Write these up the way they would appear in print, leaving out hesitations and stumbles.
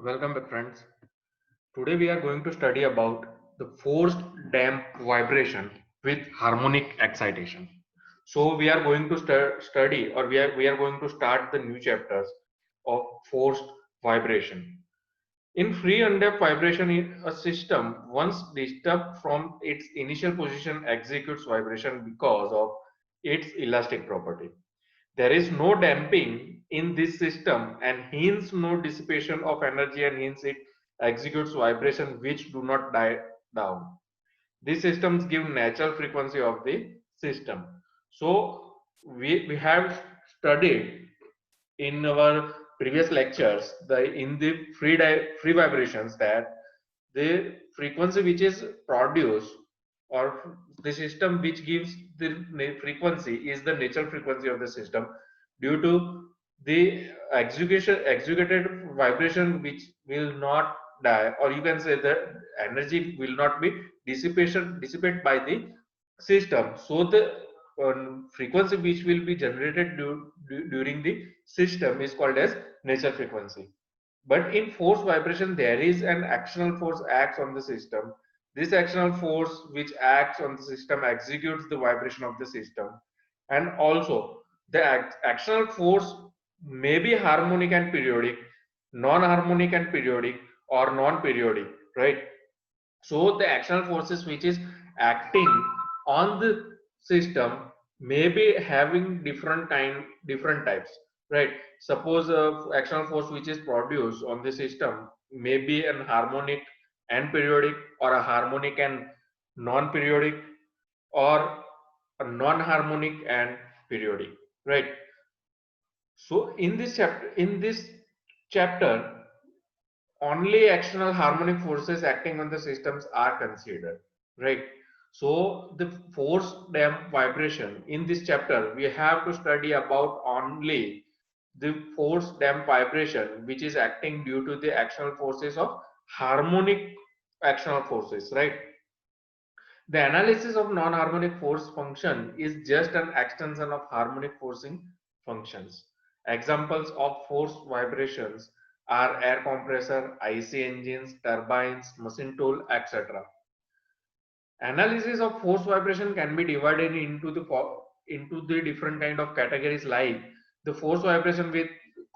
Welcome back, friends. Today we are going to study about the forced damp vibration with harmonic excitation. So we are going to study, or we are going to start the new chapters of forced vibration. In free undamped vibration, a system once disturbed from its initial position executes vibration because of its elastic property. There is no damping in this system and hence no dissipation of energy, and hence it executes vibration which do not die down. These systems give natural frequency of the system. So we have studied in our previous lectures in the free vibrations that the frequency which is produced, or the system which gives the frequency, is the natural frequency of the system due to the executed vibration which will not die, or you can say the energy will not be dissipated by the system. So the frequency which will be generated during the system is called as natural frequency. But in force vibration, there is an actional force acts on the system. This actional force which acts on the system executes the vibration of the system. And also, the actional force may be harmonic and periodic, non-harmonic and periodic, or non-periodic, right? So the actional forces which is acting on the system may be having different types, right? Suppose a actional force which is produced on the system may be an harmonic and periodic, or a harmonic and non-periodic, or a non-harmonic and periodic, right? So in this chapter only external harmonic forces acting on the systems are considered, right? So the force damp vibration, in this chapter we have to study about only the force damp vibration which is acting due to the external forces of harmonic external forces, right? The analysis of non-harmonic force function is just an extension of harmonic forcing functions. Examples of force vibrations are air compressor, IC engines, turbines, machine tool, etc. Analysis of force vibration can be divided into the different kind of categories, like the force vibration with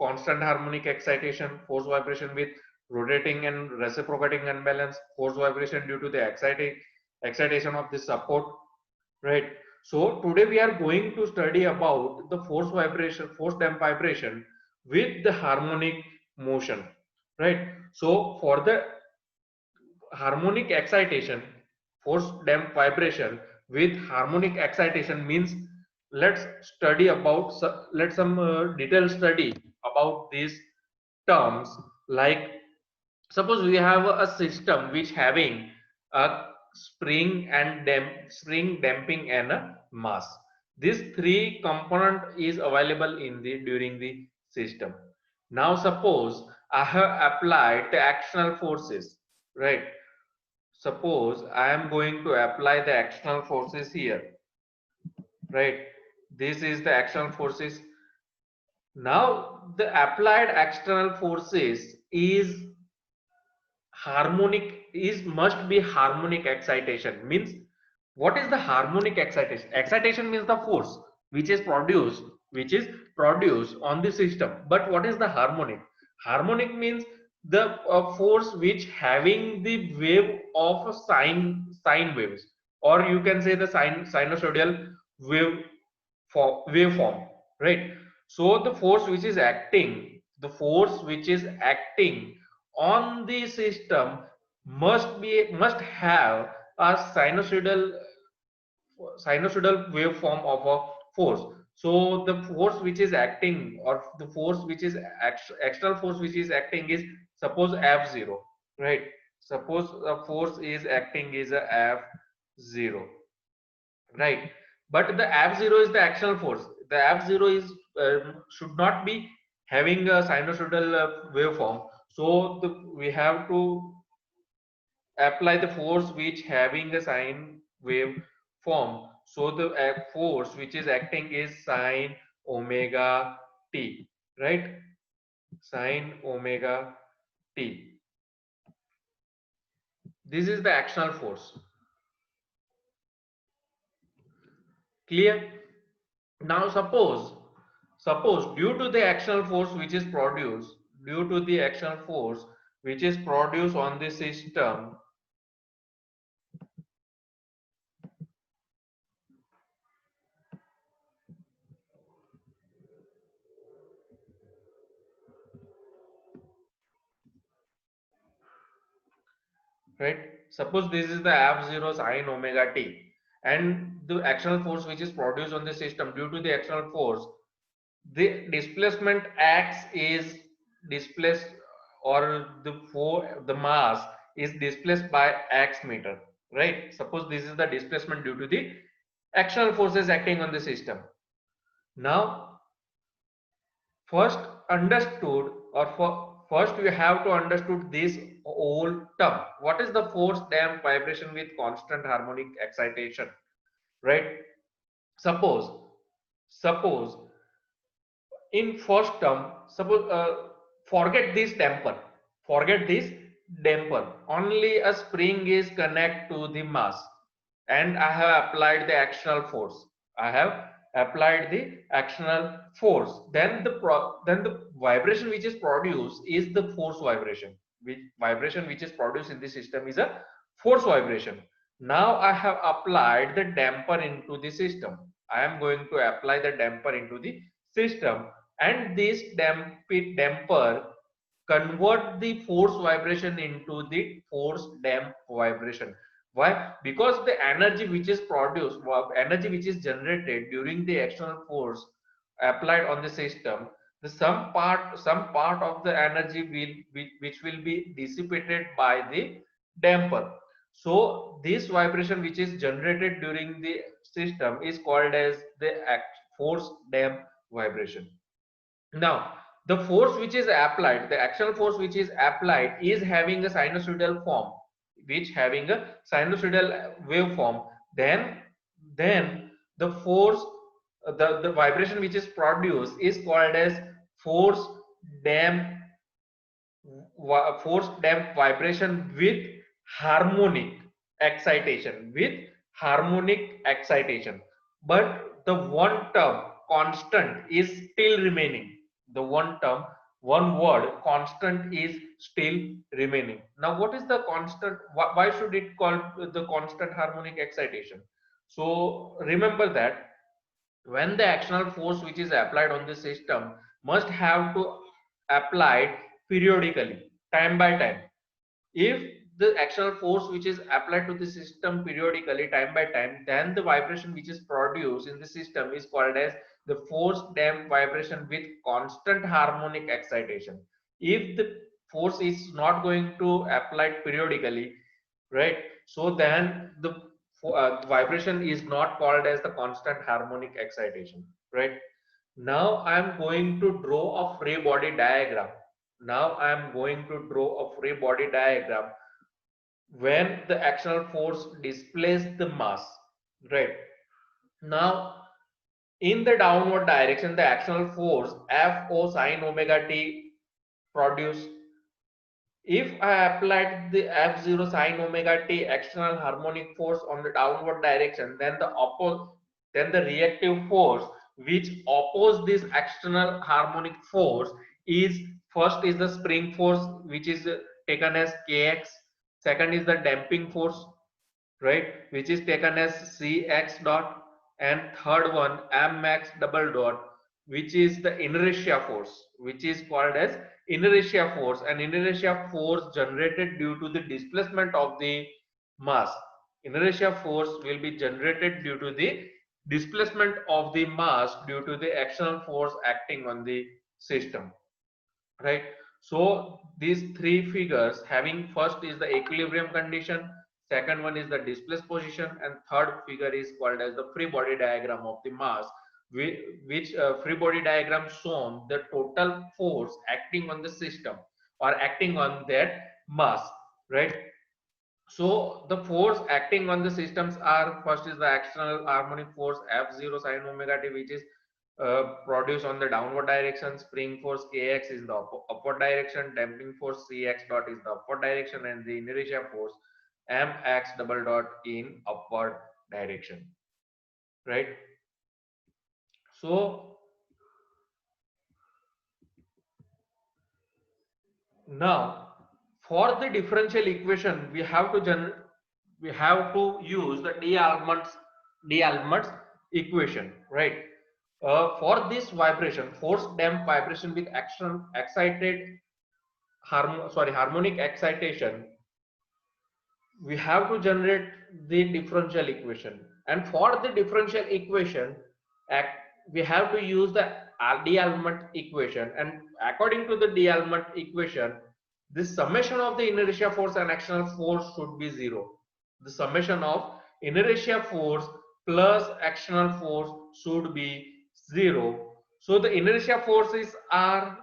constant harmonic excitation, force vibration with rotating and reciprocating unbalance, force vibration due to the excitation of the support, right? So today we are going to study about the force damp vibration with the harmonic motion, right? So for the harmonic excitation, force damp vibration with harmonic excitation means, let's study about let some detailed study about these terms. Like, suppose we have a system which having a spring damping and a mass. This three component is available in the during the system. Now suppose I have applied the actional forces, right? Suppose I am going to apply the external forces here, right? This is the external forces. Now the applied external forces is harmonic, is must be harmonic excitation. Means, what is the harmonic excitation? Excitation means the force which is produced on the system. But what is the harmonic? Harmonic means the force which having the wave of sine waves, or you can say the sinusoidal wave waveform, right? So the force which is acting on the system must have a sinusoidal waveform of a force. So the force which is acting, or the force which is external force which is acting is, suppose F0, right? Suppose the force is acting is a F0, right? But the F0 is the external force. The F0 is should not be having a sinusoidal waveform. So we have to apply the force which having a sine wave form. So the force which is acting is sine omega t, right? Sine omega T. This is the actional force. Clear? Now suppose due to the actional force which is produced, due to the actional force which is produced on the system, right? Suppose this is the F0 sine omega t, and the actional force which is produced on the system, due to the actional force, the displacement x is displaced, or the mass is displaced by x meter, right? Suppose this is the displacement due to the actional forces acting on the system. Now first understood, or first we have to understood this whole term. What is the force damped vibration with constant harmonic excitation, right? Suppose suppose in first term, suppose forget this damper, forget this damper, only a spring is connect to the mass, and I have applied the actional force. I have applied the actional force. Then the vibration which is produced is the force vibration. Which vibration which is produced in the system is a force vibration. Now I have applied the damper into the system. I am going to apply the damper into the system, and this damper convert the force vibration into the force damp vibration. Why? Because the energy which is produced, energy which is generated during the external force applied on the system, the some part of the energy which will be dissipated by the damper. So this vibration which is generated during the system is called as the force damp vibration. Now, the force which is applied, the actual force which is applied is having a sinusoidal form, which having a sinusoidal waveform. Then the force, the vibration which is produced is called as force damp force damp vibration with harmonic excitation, with harmonic excitation. But the one term constant is still remaining. The one term, one word constant is still remaining. Now what is the constant? Why should it call the constant harmonic excitation? So remember that when the actional force which is applied on the system must have to applied periodically, time by time. If the actional force which is applied to the system periodically, time by time, then the vibration which is produced in the system is called as the force damped vibration with constant harmonic excitation. If the force is not going to applied periodically, right, so then the vibration is not called as the constant harmonic excitation, right? Now I am going to draw a free body diagram. Now I am going to draw a free body diagram when the actional force displaces the mass, right? Now in the downward direction, the actional force F O sine omega t produce. If I applied the F0 sine omega t external harmonic force on the downward direction, then the reactive force which oppose this external harmonic force is, first is the spring force, which is taken as Kx. Second is the damping force, right, which is taken as Cx dot, and third one Mx double dot, which is the inertia force, which is called as inertia force. And inertia force generated due to the displacement of the mass. Inertia force will be generated due to the displacement of the mass due to the external force acting on the system, right? So these three figures having, first is the equilibrium condition, second one is the displaced position, and third figure is called as the free body diagram of the mass, which free body diagram shown the total force acting on the system or acting on that mass, right? So the force acting on the systems are, first is the external harmonic force F0 sine omega t, which is produced on the downward direction, spring force Kx is the upward direction, damping force Cx dot is the upward direction, and the inertia force Mx double dot in upward direction, right? So now for the differential equation we have to use the D-Almond's equation, right? For this vibration, force damped vibration with harmonic excitation, we have to generate the differential equation, and for the differential equation we have to use the D'Alembert equation, and according to the D'Alembert equation, the summation of the inertia force and actional force should be zero. The summation of inertia force plus actional force should be zero. So the inertia forces are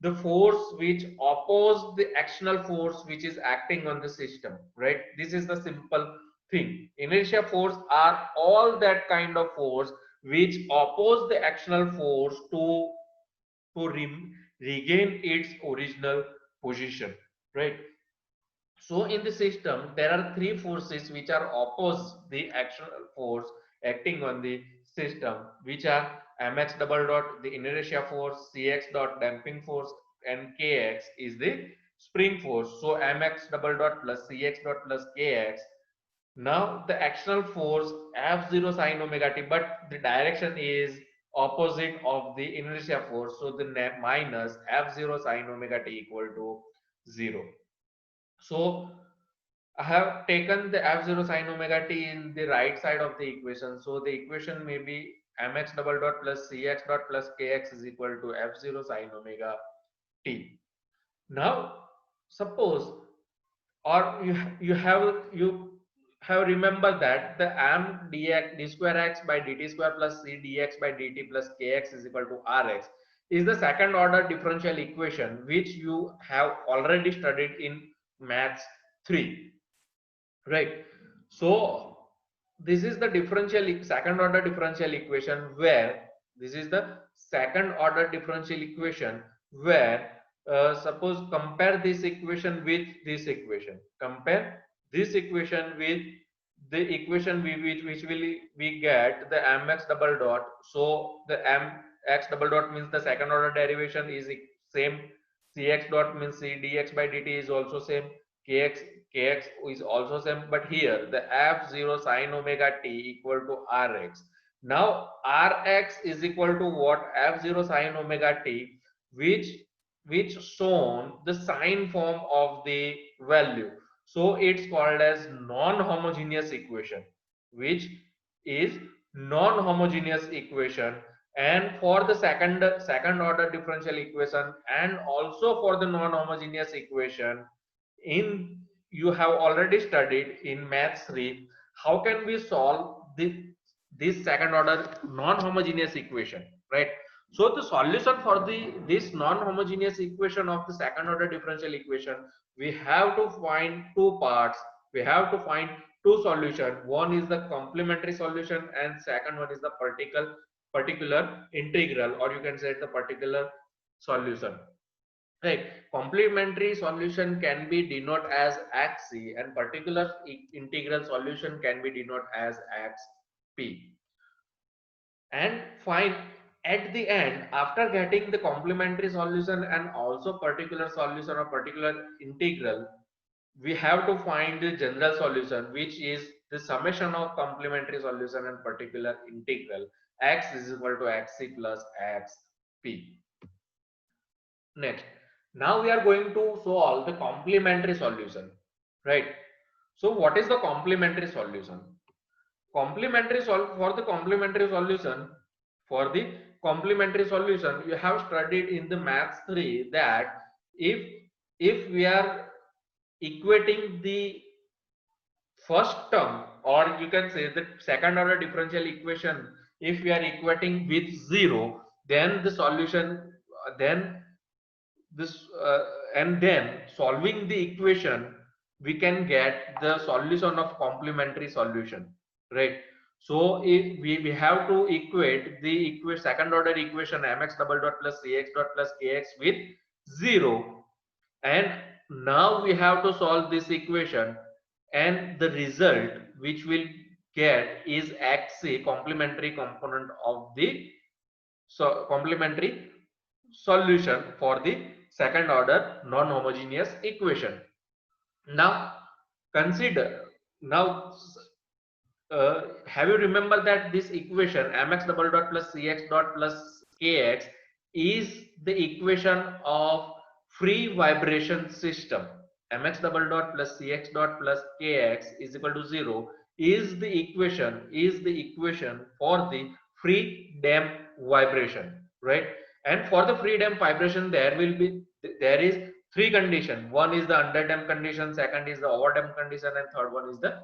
the force which oppose the actional force which is acting on the system, right? This is the simple thing. Inertia force are all that kind of force which oppose the actional force to regain its original position, right? So in the system there are three forces which are oppose the actional force acting on the system, which are mx double dot the inertia force, cx dot damping force, and kx is the spring force. So mx double dot plus cx dot plus kx. Now the actional force f0 sine omega t, but the direction is opposite of the inertia force, so the minus f0 sine omega t equal to 0. So I have taken the f0 sine omega t in the right side of the equation. So the equation may be mx double dot plus cx dot plus kx is equal to f0 sine omega t. Now suppose, or you have remembered that the m dx d square x by dt square plus c dx by dt plus kx is equal to rx is the second order differential equation which you have already studied in maths 3, right? So this is the second order differential equation where this is the second order differential equation where suppose compare this equation with this equation, compare this equation with the equation which will we get the mx double dot. So the mx double dot means the second order derivation is same, cx dot means c dx by dt is also same, kx is also same, but here the f0 sine omega t equal to rx. Now rx is equal to what? F0 sine omega t, which shown the sine form of the value. So it's called as non-homogeneous equation, which is non-homogeneous equation. And for the second order differential equation and also for the non-homogeneous equation, in you have already studied in maths 3 how can we solve this second order non-homogeneous equation, right? So the solution for this non-homogeneous equation of the second order differential equation, we have to find two parts, we have to find two solutions. One is the complementary solution and second one is the particular integral, or you can say the particular solution, right? Complementary solution can be denoted as xc and particular integral solution can be denoted as xp. And find at the end, after getting the complementary solution and also particular solution or particular integral, we have to find the general solution, which is the summation of complementary solution and particular integral. X is equal to xc plus xp. Next, now we are going to solve the complementary solution, right? So what is the complementary solution? For the complementary solution, you have studied in the maths 3 that if we are equating the first term, or you can say the second order differential equation, if we are equating with 0, then the solution then this and then solving the equation we can get the solution of complementary solution, right? So we have to equate the second order equation mx double dot plus cx dot plus kx with 0, and now we have to solve this equation, and the result which will get is xc, complementary component of the complementary solution for the second order non-homogeneous equation. Now consider, now have you remember that this equation mx double dot plus cx dot plus kx is the equation of free vibration system. Mx double dot plus cx dot plus kx is equal to 0 is the equation for the free damp vibration, right? And for the free damp vibration there is three conditions. One is the under damp condition, second is the over damp condition, and third one is the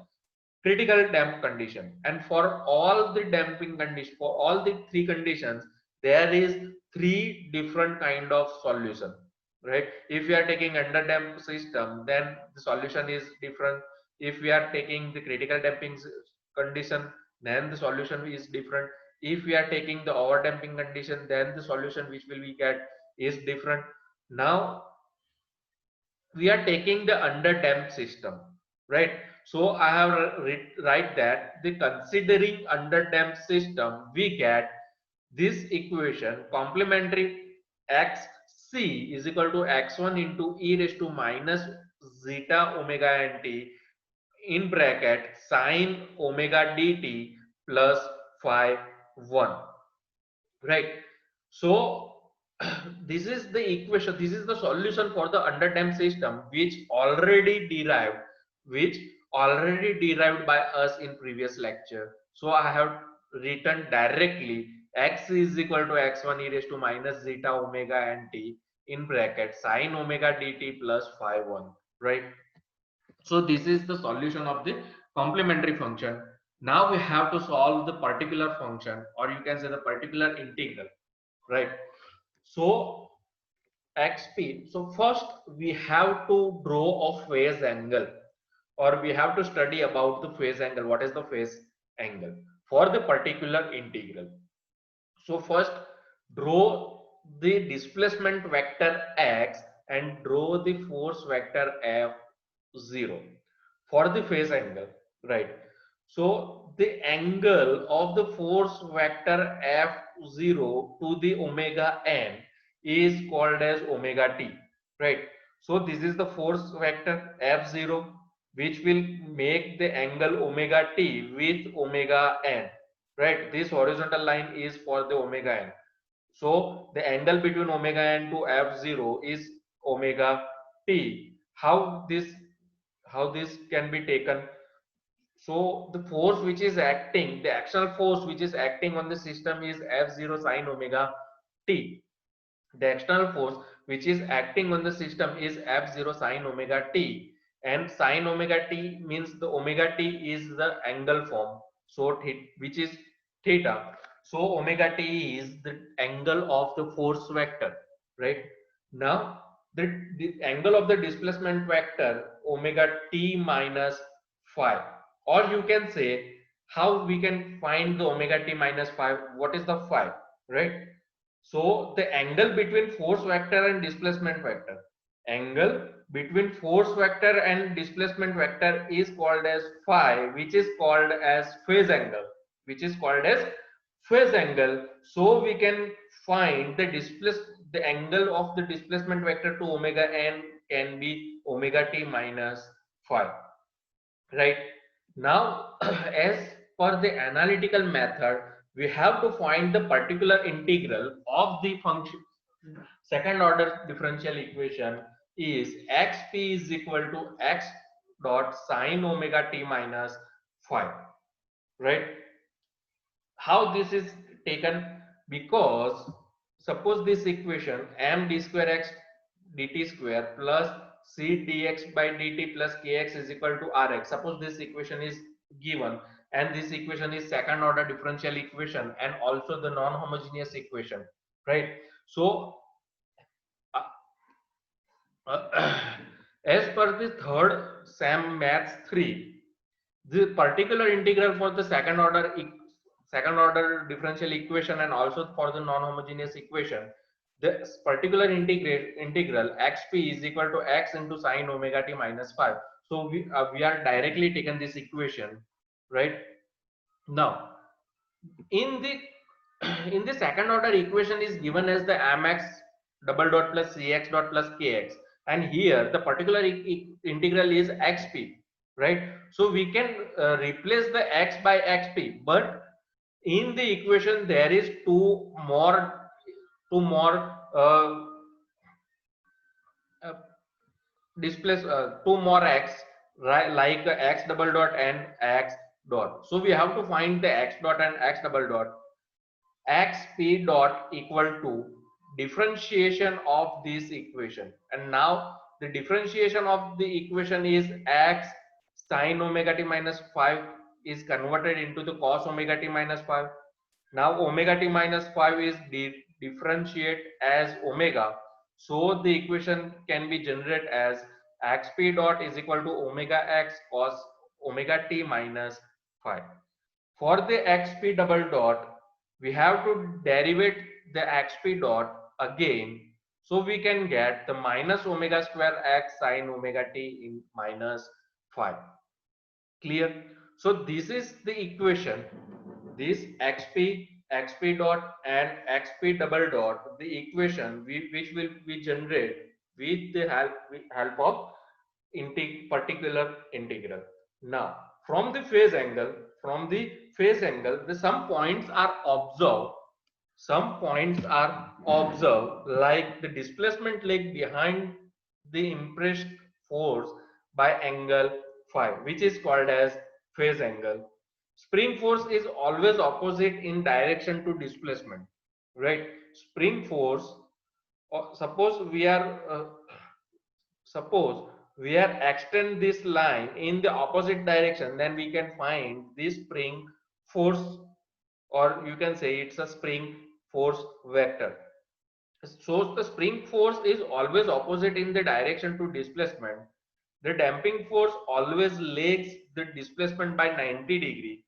critical damp condition. And for all the damping condition, for all the three conditions, there is three different kind of solution, right? If we are taking under damp system, then the solution is different. If we are taking the critical damping condition, then the solution is different. If we are taking the over damping condition, then the solution which will we get is different. Now we are taking the under damped system, right? So I have write that the considering under damped system we get this equation complementary xc is equal to x1 into e raised to minus zeta omega nt in bracket sine omega dt plus phi 1, right? So this is the equation, this is the solution for the under damped system which already derived by us in previous lecture. So I have written directly x is equal to x1 e raised to minus zeta omega nt in bracket sine omega dt plus phi 1, right? So this is the solution of the complementary function. Now we have to solve the particular function, or you can say the particular integral, right? So xp, so first we have to draw a phase angle, or we have to study about the phase angle. What is the phase angle for the particular integral? So first draw the displacement vector x and draw the force vector f0 for the phase angle, right? So the angle of the force vector f0 to the omega n is called as omega t, right? So this is the force vector f0 which will make the angle omega t with omega n, right? This horizontal line is for the omega n. So the angle between omega n to f0 is omega t. How this can be taken? So the force which is acting, the external force which is acting on the system is f0 sine omega t. The external force which is acting on the system is f0 sine omega t, and sine omega t means the omega t is the angle form, so which is theta. So omega t is the angle of the force vector, right? Now the angle of the displacement vector omega t minus phi, or you can say how we can find the omega t minus phi. What is the phi, right? So the angle between force vector and displacement vector, angle between force vector and displacement vector is called as phi, which is called as phase angle, which is called as phase angle. So we can find the angle of the displacement vector to omega n can be omega t minus phi, right? Now as per the analytical method, we have to find the particular integral of the function second order differential equation is xp is equal to x dot sine omega t minus phi, right? How this is taken? Because suppose this equation m d square x dt square plus c dx by dt plus kx is equal to rx, suppose this equation is given, and this equation is second order differential equation and also the non-homogeneous equation, right? So as per the third SAM Maths 3, the particular integral for the second order differential equation and also for the non-homogeneous equation, the particular integral xp is equal to x into sine omega t minus 5. So we are directly taken this equation, right? Now in the in the second order equation is given as the mx double dot plus cx dot plus kx, and here the particular integral is xp, right? So we can replace the x by xp, but in the equation there is two more uh, displace two more x, right, like x double dot and x dot. So we have to find the x dot and x double dot. Xp dot equal to differentiation of this equation, and now the differentiation of the equation is x sine omega t minus 5 is converted into the cos omega t minus 5. Now omega t minus 5 is differentiate as omega, so the equation can be generated as xp dot is equal to omega x cos omega t minus 5. For the xp double dot, we have to derivate the xp dot again, so we can get the minus omega square x sine omega t in minus 5. Clear? So this is the equation. This xp dot and xp double dot, the equation which will be generated with the help of particular integral. Now from the phase angle, some points are observed. Some points are observed, like the displacement leg behind the impressed force by angle phi, which is called as phase angle. Spring force is always opposite in direction to displacement, right? Spring force, suppose we are extend this line in the opposite direction, then we can find this spring force, or you can say it's a spring force vector. So the spring force is always opposite in the direction to displacement. The damping force always lags the displacement by 90 degree.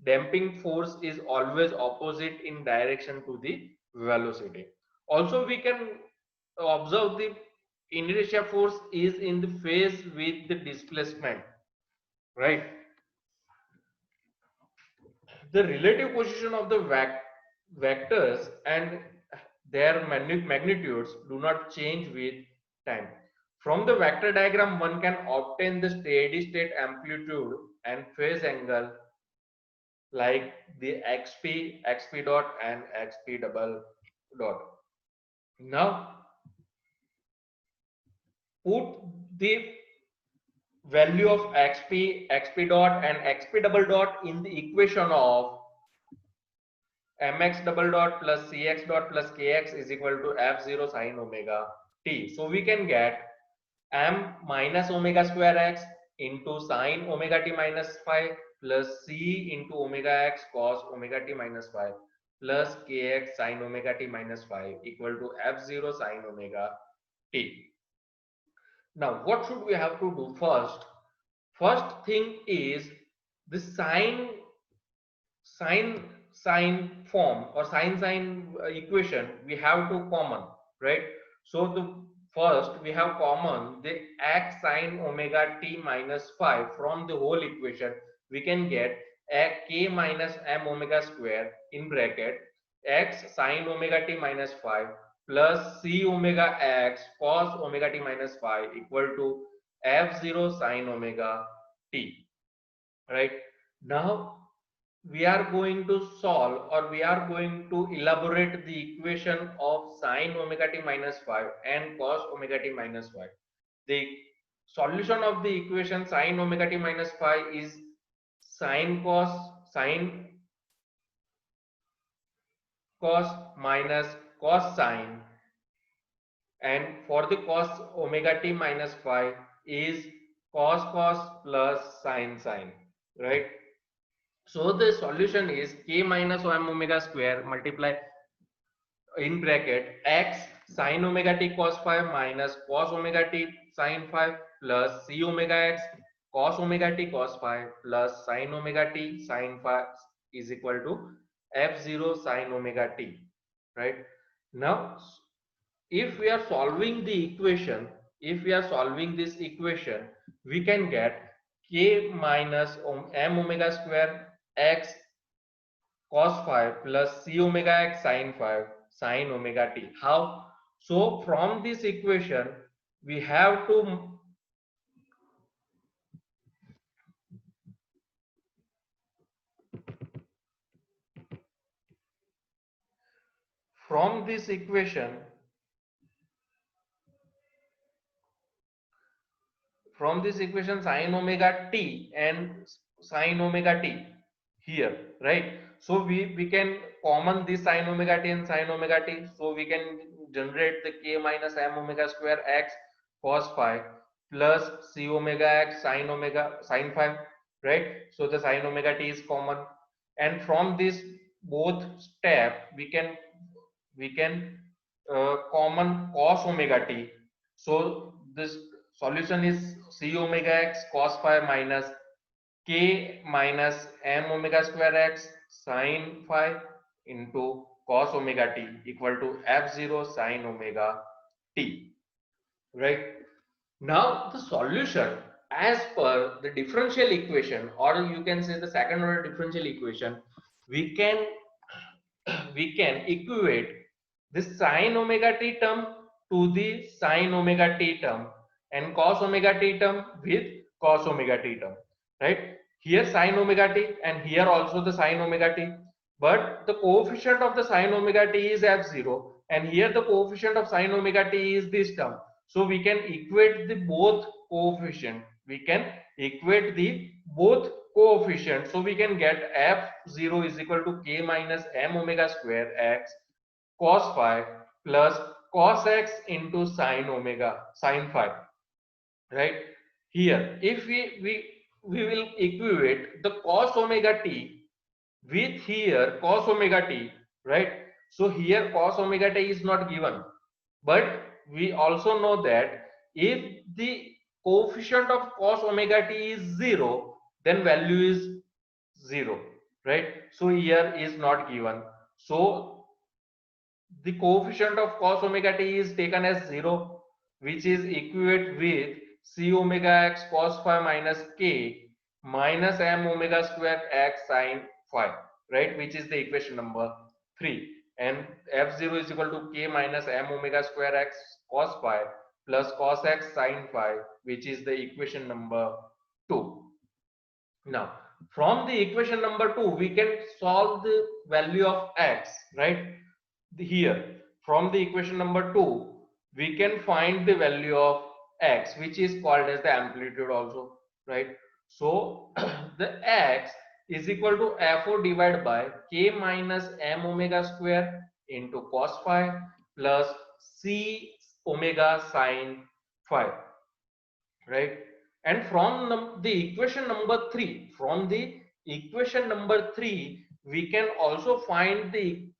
Damping force is always opposite in direction to the velocity. Also we can observe the inertia force is in the phase with the displacement, right? The relative position of the vectors and their magnitudes do not change with time. From the vector diagram, one can obtain the steady state amplitude and phase angle like the xp dot and xp double dot. Now put the value of xp dot and xp double dot in the equation of mx double dot plus cx dot plus kx is equal to f0 sine omega t. So we can get m minus omega square x into sine omega t minus 5 plus c into omega x cos omega t minus 5 plus kx sine omega t minus 5 equal to f0 sine omega t. Now what should we have to do first? First thing is the sine form or sine equation we have to common, right? So the first we have common the x sine omega t minus 5 from the whole equation. We can get k minus m omega square in bracket x sine omega t minus 5 plus c omega x cos omega t minus 5 equal to f0 sine omega t, right? Now we are going to solve, or we are going to elaborate the equation of sine omega t minus 5 and cos omega t minus 5. The solution of the equation sine omega t minus 5 is sine cos minus cos sine, and for the cos omega t minus 5 is cos plus sine, right? So the solution is k minus m omega square multiply in bracket x sine omega t cos 5 minus cos omega t sine 5 plus c omega x cos omega t cos phi plus sin omega t sin phi is equal to f0 sin omega t, right? Now, if we are solving the equation, if we are solving this equation, we can get k minus m omega square x cos phi plus c omega x sin phi sin omega t. How? So from this equation we have to, from this equation, from this equation sin omega t and sin omega t here, right? So we can common this sin omega t and sin omega t, so we can generate the k minus m omega square x cos phi plus c omega x sin phi, right? So the sin omega t is common, and from this both step we can common cos omega t. So this solution is c omega x cos phi minus k minus m omega square x sin phi into cos omega t equal to f0 sin omega t, right? Now the solution as per the differential equation, or you can say the second order differential equation, we can we can equate this sin omega t term to the sin omega t term and cos omega t term with cos omega t term, right? Here sin omega t and here also the sin omega t, but the coefficient of the sin omega t is f0 and here the coefficient of sin omega t is this term. So we can equate the both coefficient, we can equate the both coefficient, so we can get f0 is equal to k minus m omega square x cos phi plus cos x into sin omega sin phi, right? Here if we will equate the cos omega t with here cos omega t, right? So here cos omega t is not given, but we also know that if the coefficient of cos omega t is 0, then value is 0, right? So here is not given, so the coefficient of cos omega t is taken as 0, which is equate with c omega x cos phi minus k minus m omega square x sin phi, right? Which is the equation number 3, and f0 is equal to k minus m omega square x cos phi plus cos x sin phi, which is the equation number 2. Now from the equation number 2 we can solve the value of x, right? Here from the equation number 2 we can find the value of x, which is called as the amplitude also, right? So the x is equal to f0 divided by k minus m omega square into cos phi plus c omega sin phi, right? And from the equation number 3, from the equation number 3 we can also find the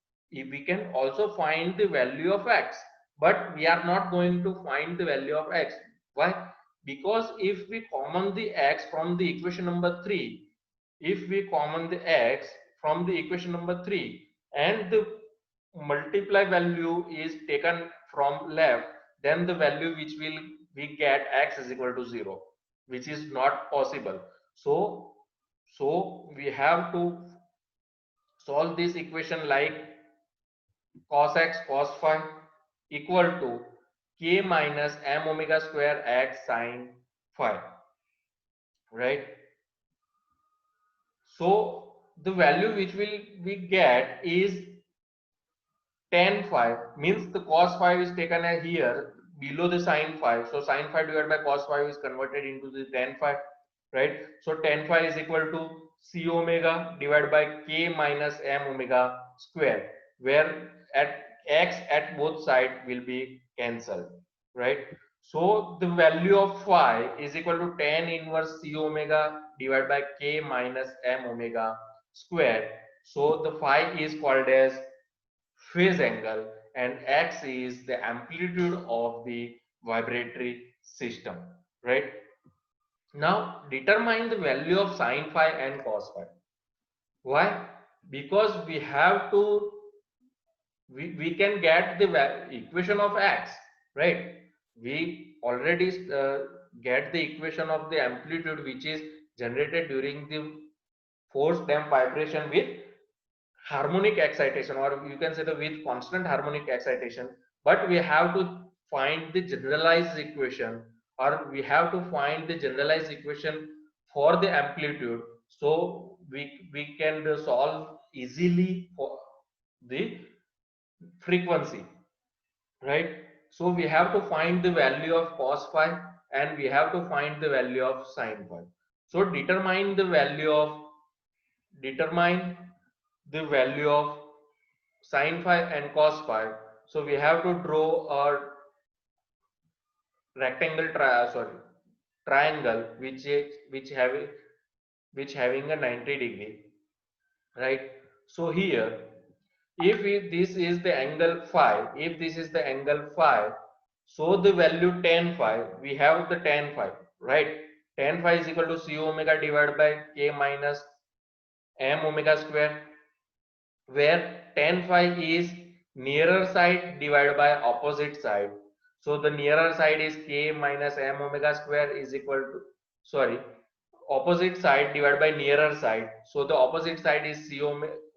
value of x, but we are not going to find the value of x. Why? Because if we common the x from the equation number 3, if we common the x from the equation number 3 and the multiply value is taken from left, then the value which will we get x is equal to 0, which is not possible. So we have to solve this equation like cos x cos phi equal to k minus m omega square x sin phi, right? So the value which will we get is tan phi, means the cos phi is taken as here below the sin phi, so sin phi divided by cos phi is converted into the tan phi, right? So tan phi is equal to c omega divided by k minus m omega square, where at x at both side will be cancelled, right? So the value of phi is equal to tan inverse c omega divided by k minus m omega square. So the phi is called as phase angle and x is the amplitude of the vibratory system, right? Now determine the value of sine phi and cos phi. Why? Because we have to, we can get the equation of x, right? We already get the equation of the amplitude which is generated during the forced damp vibration with harmonic excitation, or you can say the with constant harmonic excitation. But we have to find the generalized equation, or we have to find the generalized equation for the amplitude, so we can solve easily for the frequency, right? So we have to find the value of cos phi and we have to find the value of sin phi. So determine the value of sin phi and cos phi. So we have to draw a rectangle triangle which having a 90-degree, right? So here, this is the angle phi, if this is the angle phi, so the value tan phi, we have the tan phi, right? Tan phi is equal to c omega divided by k minus m omega square, where tan phi is nearer side divided by opposite side. So the nearer side is k minus m omega square is equal to, sorry, opposite side divided by nearer side. So the opposite side is c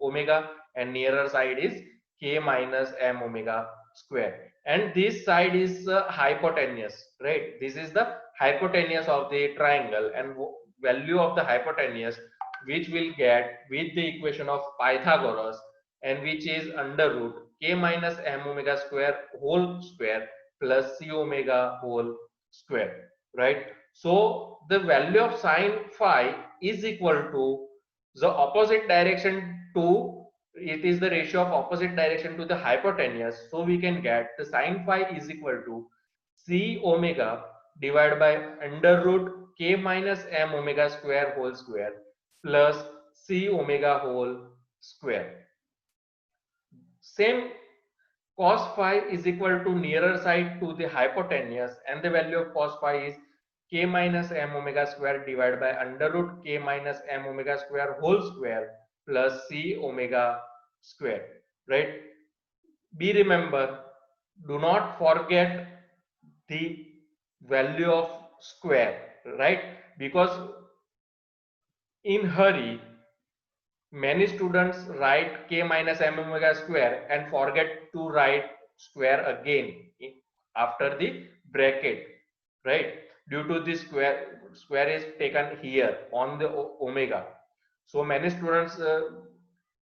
omega and nearer side is k minus m omega square. And this side is hypotenuse, right? This is the hypotenuse of the triangle, and value of the hypotenuse which we'll get with the equation of Pythagoras, and which is under root k minus m omega square whole square plus c omega whole square, right? So the value of sine phi is equal to the opposite direction to, it is the ratio of opposite direction to the hypotenuse. So we can get the sine phi is equal to c omega divided by under root k minus m omega square whole square plus c omega whole square. Same, cos phi is equal to nearer side to the hypotenuse, and the value of cos phi is k minus m omega square divided by under root k minus m omega square whole square plus c omega square, right? Be remember, do not forget the value of square, right? Because in hurry many students write k minus m omega square and forget to write square again after the bracket, right? Due to the square is taken here on the omega. So many students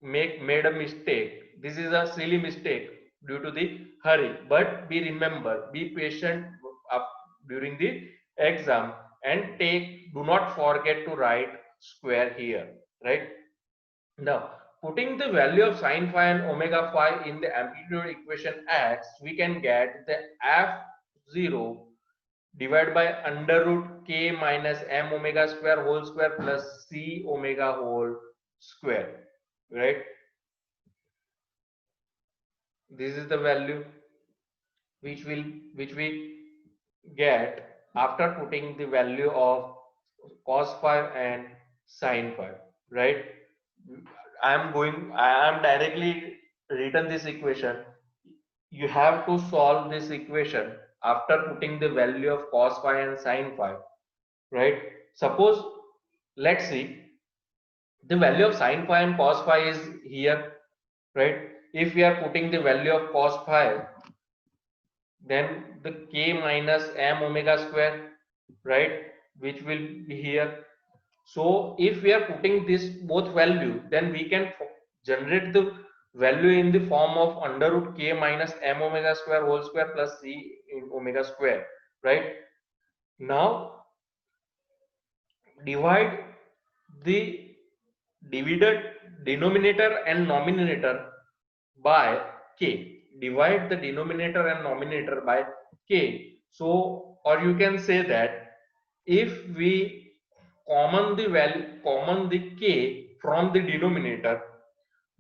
made a mistake. This is a silly mistake due to the hurry. But be remember, be patient up during the exam and do not forget to write square here, right? Now, putting the value of sine phi and omega phi in the amplitude equation x, we can get the f0 divided by under root k minus m omega square whole square plus c omega whole square, right? This is the value which we get after putting the value of cos phi and sine phi, right? I am directly written this equation. You have to solve this equation after putting the value of cos phi and sine phi, right? Suppose, let's see, the value of sine phi and cos phi is here, right? If we are putting the value of cos phi, then the k minus m omega square, right, which will be here. So if we are putting this both value, then we can generate the value in the form of under root k minus m omega square whole square plus c in omega square, right? Now divide the divided denominator and nominator by k. Divide the denominator and nominator by k. So, or you can say that if we common the k from the denominator,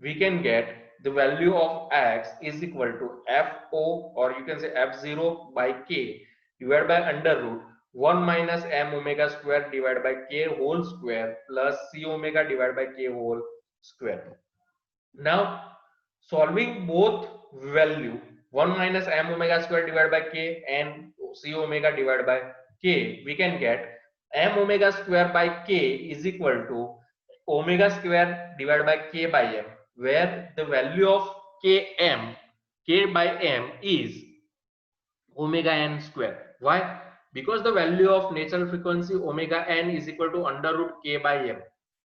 we can get the value of x is equal to fo, or you can say f0 by k divided by under root 1 minus m omega square divided by k whole square plus c omega divided by k whole square. Now solving both value 1 minus m omega square divided by k and c omega divided by k, we can get m omega square by k is equal to omega square divided by k by m, where the value of k by m is omega n square. Why? Because the value of natural frequency omega n is equal to under root k by m,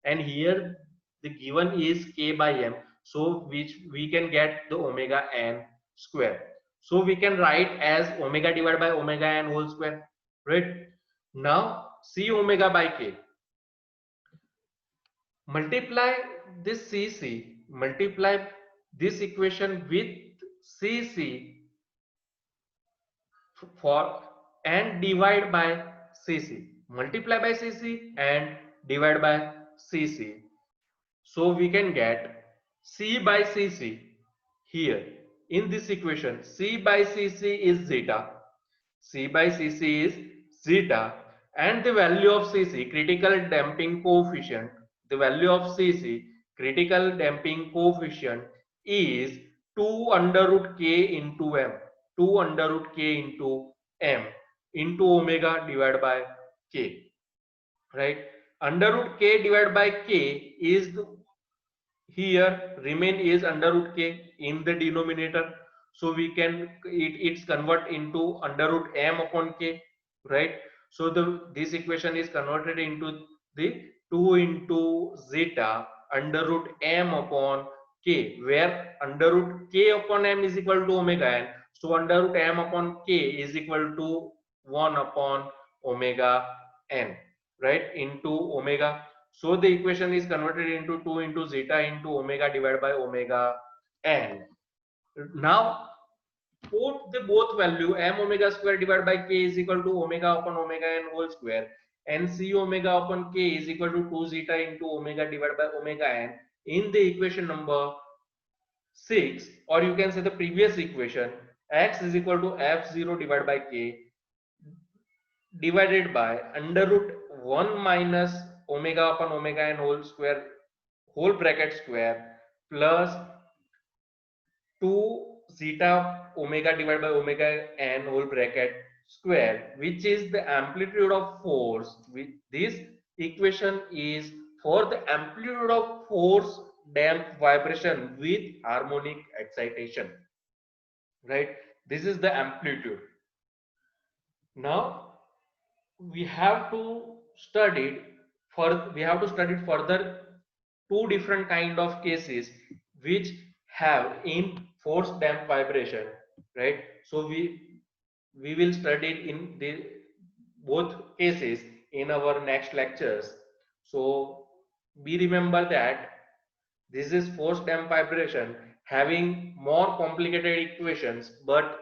and here the given is k by m, so which we can get the omega n square. So we can write as omega divided by omega n whole square, right? Now c omega by k, multiply this cc, multiply this equation with cc for and divide by cc, multiply by cc and divide by cc, so we can get c by cc. Here in this equation, c by cc is zeta, c by cc is zeta, and the value of cc, critical damping coefficient, the value of cc, critical damping coefficient, is 2 under root k into m, 2 under root k into m into omega divided by k, right? Under root k divided by k is here remain is under root k in the denominator, so we can it's convert into under root m upon k, right? So this equation is converted into the 2 into zeta under root m upon k, where under root k upon m is equal to omega n, so under root m upon k is equal to 1 upon omega n, right, into omega. So the equation is converted into 2 into zeta into omega divided by omega n. Now put the both value m omega square divided by k is equal to omega upon omega n whole square, and c omega upon k is equal to 2 zeta into omega divided by omega n in the equation number 6, or you can say the previous equation, x is equal to f0 divided by k divided by under root 1 minus omega upon omega n whole square whole bracket square plus 2 zeta omega divided by omega n whole bracket square, which is the amplitude of force. This equation is for the amplitude of force damped vibration with harmonic excitation, right? This is the amplitude. Now we have to study further two different kind of cases which have in force damped vibration, right? So we will study in the both cases in our next lectures. So we remember that this is force damped vibration having more complicated equations, but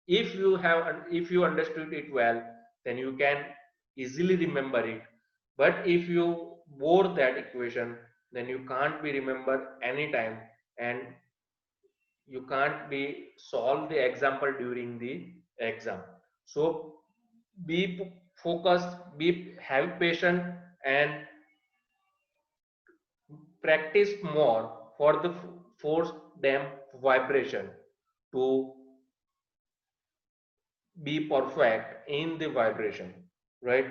if you understood it well, then you can easily remember it. But if you bore that equation, then you can't be remembered anytime, and you can't be solve the example during the exam. So be focused, be have patience, and practice more for the force damped vibration to be perfect in the vibration, right?